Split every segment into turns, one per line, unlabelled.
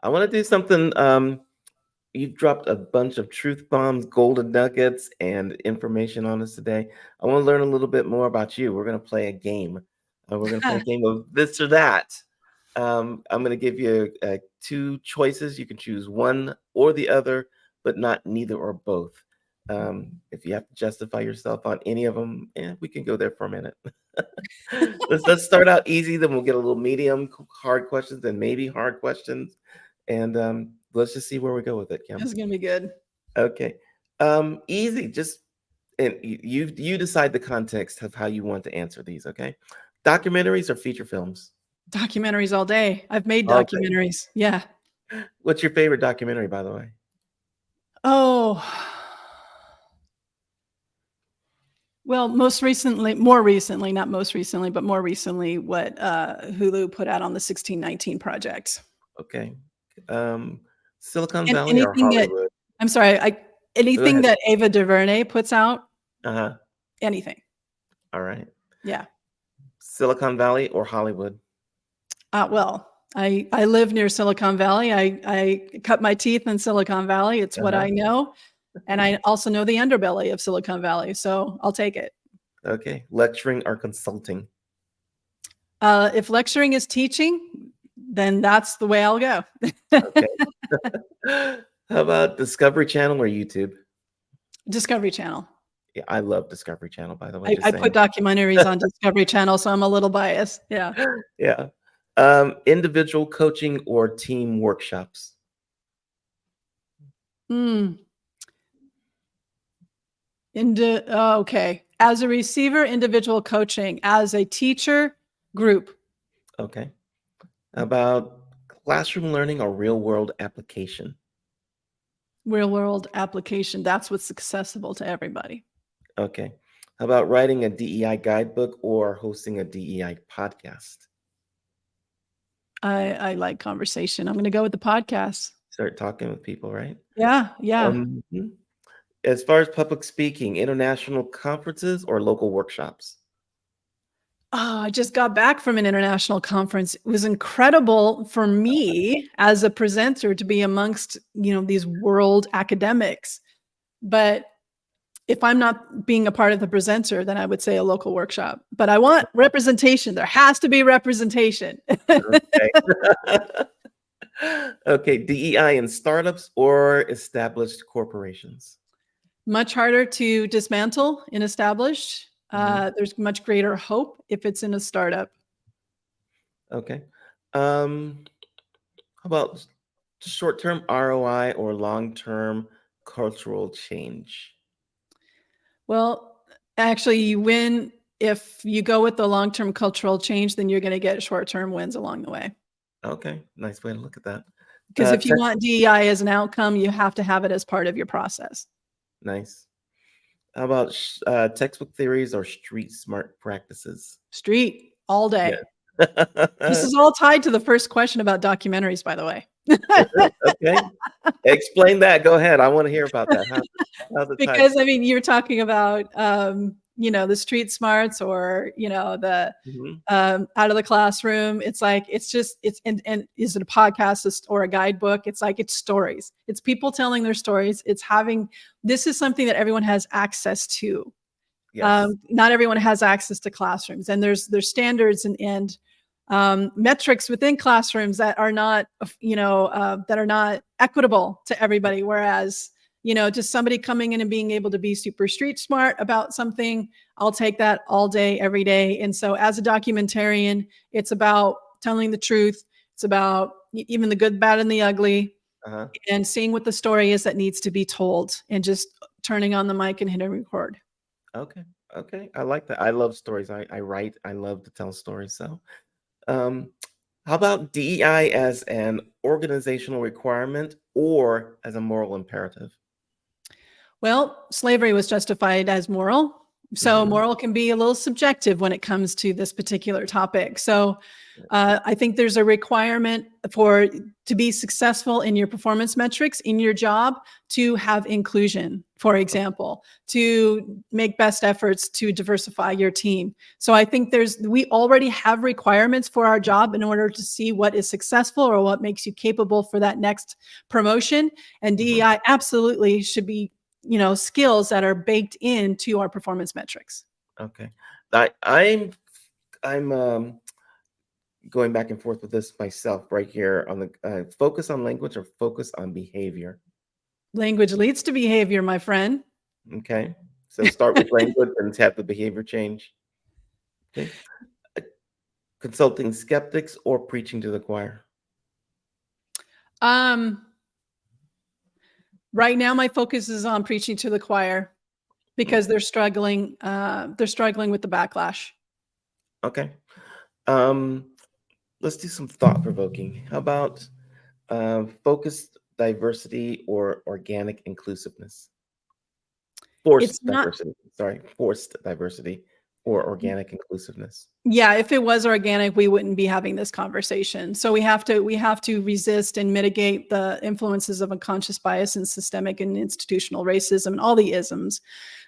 I want to do something. You've dropped a bunch of truth bombs, golden nuggets, and information on us today. I want to learn a little bit more about you. We're going to play a game. We're going to play a game of this or that. I'm going to give you two choices. You can choose one or the other, but not neither or both. If you have to justify yourself on any of them, we can go there for a minute. Let's start out easy, then we'll get a little medium, hard questions, and maybe hard questions, and let's just see where we go with it,
This
Kim.
is gonna be good.
Okay, easy. Just and you decide the context of how you want to answer these. Okay, documentaries or feature films?
Documentaries all day. I've made
All day.
documentaries. Yeah.
What's your favorite documentary, by the way?
Oh, well, more recently, not most recently, but more recently, what Hulu put out on the 1619 project.
Okay, um, Silicon
And
Valley or
anything that
Hollywood?
I'm sorry,
Go
anything
ahead.
that Ava DuVernay puts out,
Uh-huh.
anything.
All right.
Yeah.
Silicon Valley or Hollywood?
Well, I live near Silicon Valley. I cut my teeth in Silicon Valley. It's what
Uh-huh.
I know. And I also know the underbelly of Silicon Valley, so I'll take it.
Okay. Lecturing or consulting?
If lecturing is teaching, then that's the way I'll go.
Okay. How about Discovery Channel or YouTube?
Discovery Channel.
Yeah, I love Discovery Channel, by the way, just
I put
saying.
documentaries on Discovery Channel, so I'm a little biased. Yeah.
Yeah. Individual coaching or team workshops?
Mm. Okay. As a receiver, individual coaching. As a teacher, group.
Okay. How about classroom learning or real world application?
Real world application. That's what's accessible to everybody.
Okay. How about writing a DEI guidebook or hosting a DEI podcast?
I like conversation. I'm going to go with the podcast.
Start talking with people, right?
Yeah. Yeah.
Mhm. As far as public speaking, international conferences or local workshops?
Oh, I just got back from an international conference. It was incredible for me as a presenter to be amongst, these world academics. But if I'm not being a part of the presenter, then I would say a local workshop. But I want representation. There has to be representation.
Okay. Okay, DEI in startups or established corporations?
Much harder to dismantle in established.
Mhm.
There's much greater hope if it's in a startup.
Okay. Um, how about short-term ROI or long-term cultural change?
Well, actually, you win if you go with the long-term cultural change, then you're going to get short-term wins along the way.
Okay, nice way to look at that.
Because if you
Text,
want DEI as an outcome, you have to have it as part of your process.
nice. How about textbook theories or street smart practices?
Street all day.
Yeah.
This is all tied to the first question about documentaries, by the way.
Is it? Okay. Explain that. Go ahead. I want to hear about that. How's it tied?
Because I mean, you're talking about the street smarts or the
Mhm.
out of the classroom. It's like and is it a podcast or a guidebook? It's like it's stories. It's people telling their stories. This is something that everyone has access to.
Yes.
Not everyone has access to classrooms, and there's standards and metrics within classrooms that are not equitable to everybody. Whereas just somebody coming in and being able to be super street smart about something, I'll take that all day, every day. And so, as a documentarian, it's about telling the truth. It's about even the good, bad, and the ugly,
Uh-huh.
and seeing what the story is that needs to be told, and just turning on the mic and hitting record.
Okay. Okay. I like that. I love stories. I write. I love to tell stories. So, um, how about DEI as an organizational requirement or as a moral imperative?
Well, slavery was justified as moral. So
Mhm.
moral can be a little subjective when it comes to this particular topic. So I think there's a requirement for to be successful in your performance metrics in your job to have inclusion, for example, to make best efforts to diversify your team. So I think we already have requirements for our job in order to see what is successful or what makes you capable for that next promotion. And
Mhm.
DEI absolutely should be, skills that are baked into our performance metrics.
Okay. I'm going back and forth with this myself right here on the focus on language or focus on behavior.
Language leads to behavior, my friend.
Okay. So start with language and have the behavior change. Okay. Uh, Consulting skeptics or preaching to the choir.
Um, right now, my focus is on preaching to the choir because
Okay.
they're struggling. They're struggling with the backlash.
Okay. Um, let's do some thought provoking. How about focused diversity or organic inclusiveness?
It's
Forced
not.
diversity. Sorry, forced diversity or organic inclusiveness.
Yeah, if it was organic, we wouldn't be having this conversation. So we have to resist and mitigate the influences of unconscious bias and systemic and institutional racism and all the isms.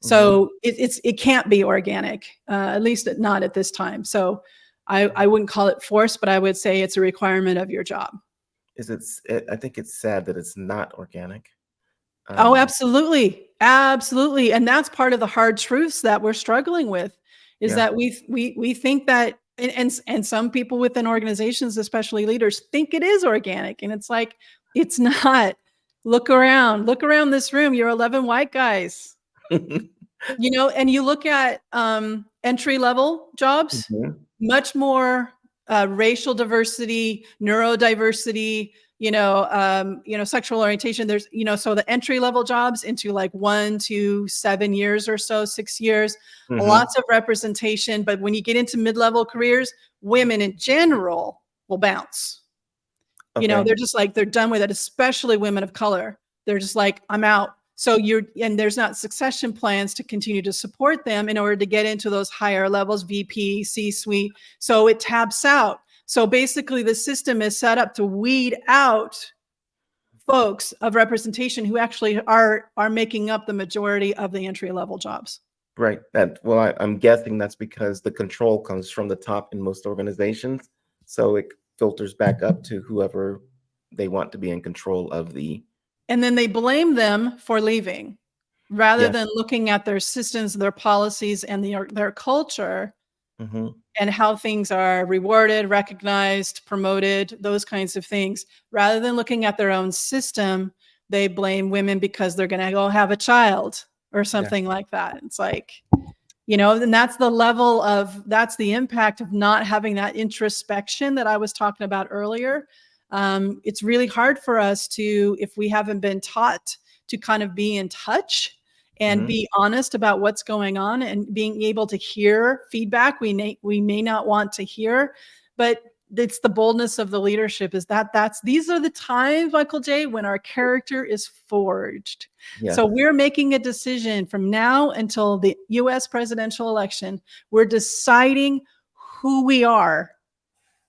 Hmm.
So it can't be organic, at least not at this time. So I wouldn't call it forced, but I would say it's a requirement of your job.
I think it's sad that it's not organic.
Oh,
Um,
absolutely. Absolutely. And that's part of the hard truths that we're struggling with is
yeah.
that we think that and some people within organizations, especially leaders, think it is organic. And it's like, it's not. Look around. Look around this room. You're 11 white guys. And you look at entry level jobs,
Mhm.
much more racial diversity, neurodiversity, sexual orientation. There's, so the entry level jobs into like 1 to 7 years or so, 6 years,
Mhm.
lots of representation. But when you get into mid level careers, women in general will bounce.
Okay.
They're just like, they're done with it, especially women of color. They're just like, I'm out. And there's not succession plans to continue to support them in order to get into those higher levels, VP, C suite. So it taps out. So basically, the system is set up to weed out folks of representation who actually are making up the majority of the entry level jobs.
Right. I'm guessing that's because the control comes from the top in most organizations, so it filters back up to whoever they want to be in control of the.
And then they blame them for leaving rather
Yes.
than looking at their systems, their policies, and their culture
Mhm.
and how things are rewarded, recognized, promoted, those kinds of things. Rather than looking at their own system, they blame women because they're going to go have a child or
Yeah.
something like that. It's like, and that's the impact of not having that introspection that I was talking about earlier. It's really hard for us if we haven't been taught to kind of be in touch and
Mhm.
be honest about what's going on and being able to hear feedback we may not want to hear, but it's the boldness of the leadership is these are the times, Michael J, when our character is forged.
Yes.
So we're making a decision from now until the US presidential election. We're deciding who we are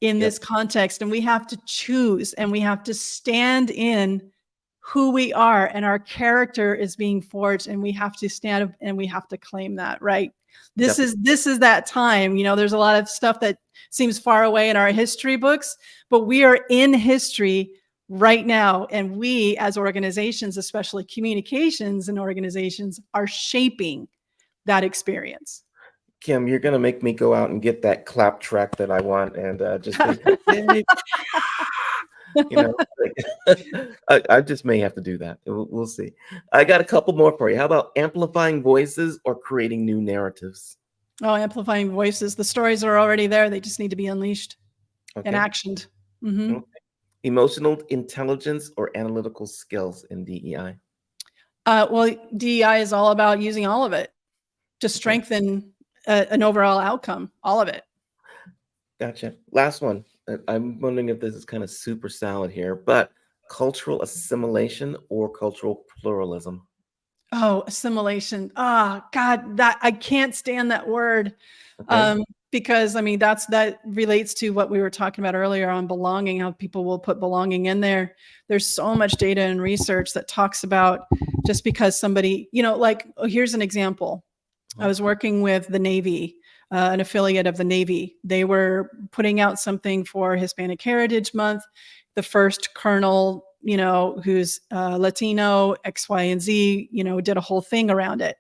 in
Yep.
this context, and we have to choose and we have to stand in who we are, and our character is being forged, and we have to stand up and we have to claim that, right? This
Yep.
is this is that time. There's a lot of stuff that seems far away in our history books, but we are in history right now, and we as organizations, especially communications and organizations, are shaping that experience.
Kim, you're gonna make me go out and get that clap track that I want and just say, "Yay!" You know, like, I just may have to do that. We'll see. I got a couple more for you. How about amplifying voices or creating new narratives?
Oh, amplifying voices. The stories are already there. They just need to be unleashed and
Okay.
actioned. Hmm.
Okay. Emotional intelligence or analytical skills in DEI?
Well, DEI is all about using all of it to
Okay.
strengthen an overall outcome, all of it.
Gotcha. Last one. I'm wondering if this is kind of super salad here, but cultural assimilation or cultural pluralism?
Oh, assimilation. Ah, God, that I can't stand that word.
Okay.
Because I mean that relates to what we were talking about earlier on belonging, how people will put belonging in there. There's so much data and research that talks about just because somebody, like, oh, here's an example. I
Mhm.
was working with the Navy, an affiliate of the Navy. They were putting out something for Hispanic Heritage Month. The first colonel, who's Latino, X, Y, and Z, did a whole thing around it.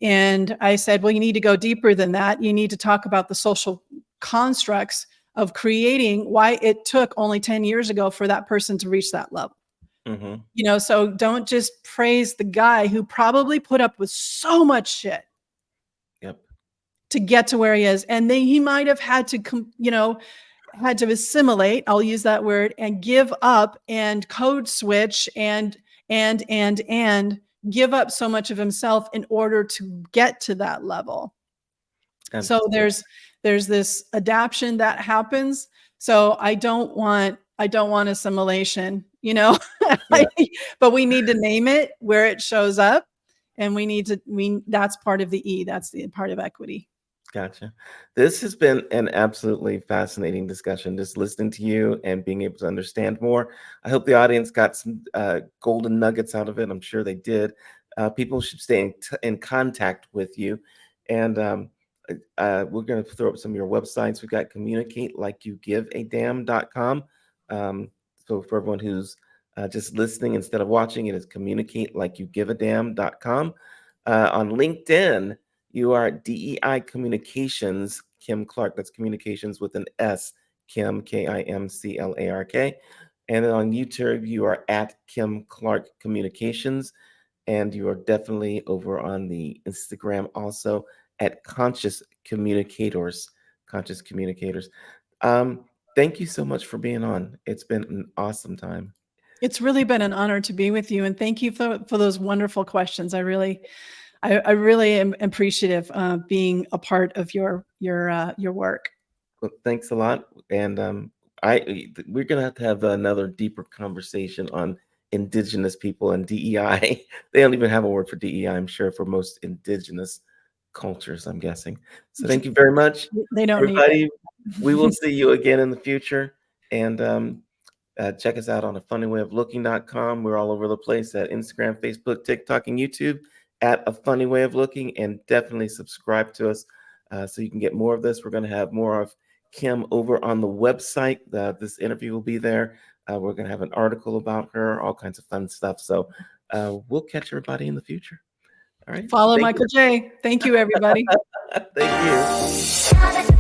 And I said, well, you need to go deeper than that. You need to talk about the social constructs of creating why it took only 10 years ago for that person to reach that level.
Mhm.
So don't just praise the guy who probably put up with so much shit
Yep.
to get to where he is. And then he might have had to, had to assimilate, I'll use that word, and give up and code switch and give up so much of himself in order to get to that level. So
Absolutely.
there's this adaption that happens. So I don't want assimilation,
Yeah.
but we need to name it where it shows up, and that's part of the E. That's the part of equity.
Gotcha. This has been an absolutely fascinating discussion, just listening to you and being able to understand more. I hope the audience got some golden nuggets out of it. I'm sure they did. People should stay in contact with you. And we're going to throw up some of your websites. We've got communicatelikeyougiveadamn.com. So for everyone who's just listening instead of watching, it is communicatelikeyougiveadamn.com. On LinkedIn, you are at DEI Communications, Kim Clark. That's communications with an S, Kim, KIMCLARK. And then on YouTube, you are at Kim Clark Communications. And you are definitely over on the Instagram also at Conscious Communicators. Conscious Communicators. Thank you so much for being on. It's been an awesome time.
It's really been an honor to be with you, and thank you for those wonderful questions. I really am appreciative being a part of your work.
Well, thanks a lot. And we're gonna have to have another deeper conversation on indigenous people and DEI. They don't even have a word for DEI, I'm sure, for most indigenous cultures, I'm guessing. So thank you very much,
They don't need
everybody. We will
it.
see you again in the future. And check us out on afunnywayoflooking.com. We're all over the place at Instagram, Facebook, TikTok, and YouTube at A Funny Way of Looking. And definitely subscribe to us so you can get more of this. We're going to have more of Kim over on the website. This interview will be there. We're going to have an article about her, all kinds of fun stuff. So we'll catch everybody in the future. All right.
Follow
Thank
Michael J. Thank you, everybody.
you. Thank you.